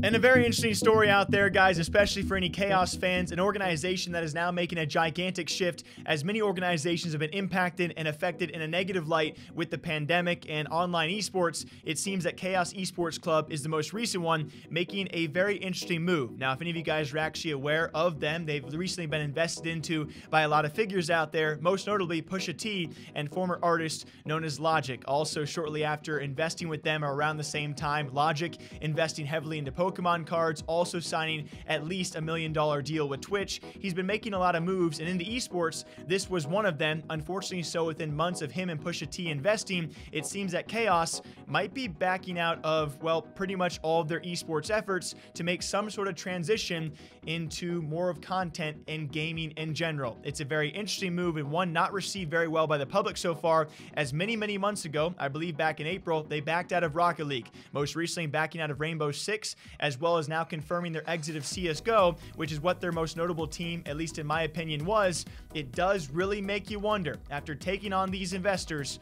And a very interesting story out there, guys, especially for any Chaos fans, an organization that is now making a gigantic shift, as many organizations have been impacted and affected in a negative light with the pandemic and online esports. It seems that Chaos Esports Club is the most recent one, making a very interesting move. Now, if any of you guys are actually aware of them, they've recently been invested into by a lot of figures out there, most notably Pusha T and former artist known as Logic. Also, shortly after investing with them, or around the same time, Logic investing heavily into Pokemon cards, also signing at least $1 million deal with Twitch. He's been making a lot of moves, and in the esports, this was one of them. Unfortunately, so within months of him and Pusha T investing, it seems that Chaos might be backing out of, well, pretty much all of their esports efforts to make some sort of transition into more of content and gaming in general. It's a very interesting move, and one not received very well by the public so far, as many months ago, I believe back in April, they backed out of Rocket League, most recently backing out of Rainbow Six, as well as now confirming their exit of CSGO, which is what their most notable team, at least in my opinion, was. It does really make you wonder, after taking on these investors,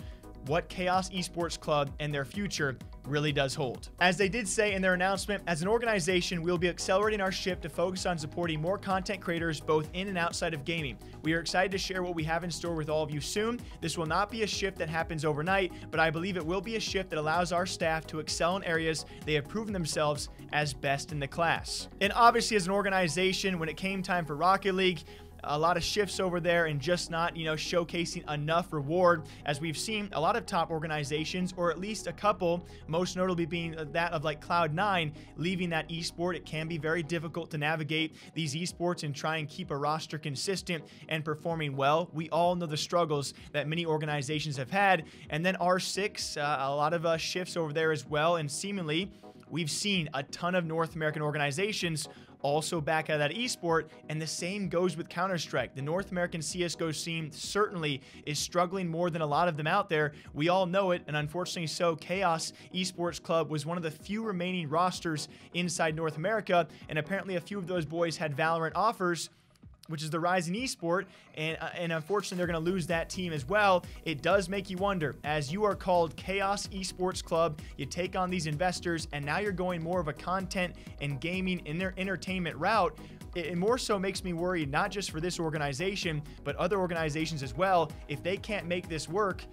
what Chaos Esports Club and their future really does hold. As they did say in their announcement, as an organization, we'll be accelerating our shift to focus on supporting more content creators both in and outside of gaming. We are excited to share what we have in store with all of you soon. This will not be a shift that happens overnight, but I believe it will be a shift that allows our staff to excel in areas they have proven themselves as best in the class. And obviously, as an organization, when it came time for Rocket League, a lot of shifts over there and just not, showcasing enough reward, as we've seen a lot of top organizations, or at least a couple, most notably being that of like Cloud9, leaving that esport. It can be very difficult to navigate these esports and try and keep a roster consistent and performing well. We all know the struggles that many organizations have had. And then R6, a lot of shifts over there as well, and seemingly we've seen a ton of North American organizations also back out of that esport, and the same goes with Counter-Strike. The North American CSGO scene certainly is struggling more than a lot of them out there. We all know it, and unfortunately so, Chaos Esports Club was one of the few remaining rosters inside North America, and apparently a few of those boys had Valorant offers, which is the rising esport, and unfortunately they're going to lose that team as well. It does make you wonder, as you are called Chaos Esports Club, you take on these investors, and now you're going more of a content and gaming in their entertainment route. It more so makes me worry, not just for this organization, but other organizations as well. If they can't make this work,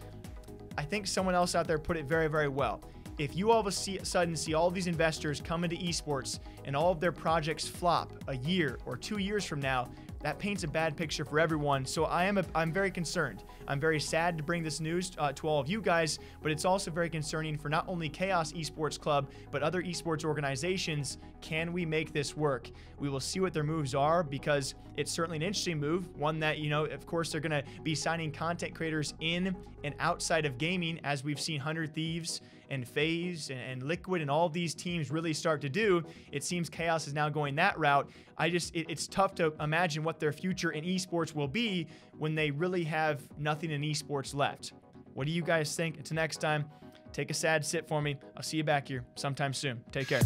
I think someone else out there put it very, very well. If you all of a sudden see all of these investors come into esports and all of their projects flop a year or 2 years from now, that paints a bad picture for everyone. So I'm very concerned. I'm very sad to bring this news to all of you guys, but it's also very concerning for not only Chaos Esports Club, but other esports organizations. Can we make this work? We will see what their moves are, because it's certainly an interesting move. One that, of course, they're going to be signing content creators in and outside of gaming, as we've seen 100 Thieves and FaZe and Liquid and all of these teams really start to do. It seems Chaos is now going that route. It's tough to imagine what their future in esports will be when they really have nothing in esports left. What do you guys think? Until next time, take a sad sit for me. I'll see you back here sometime soon. Take care.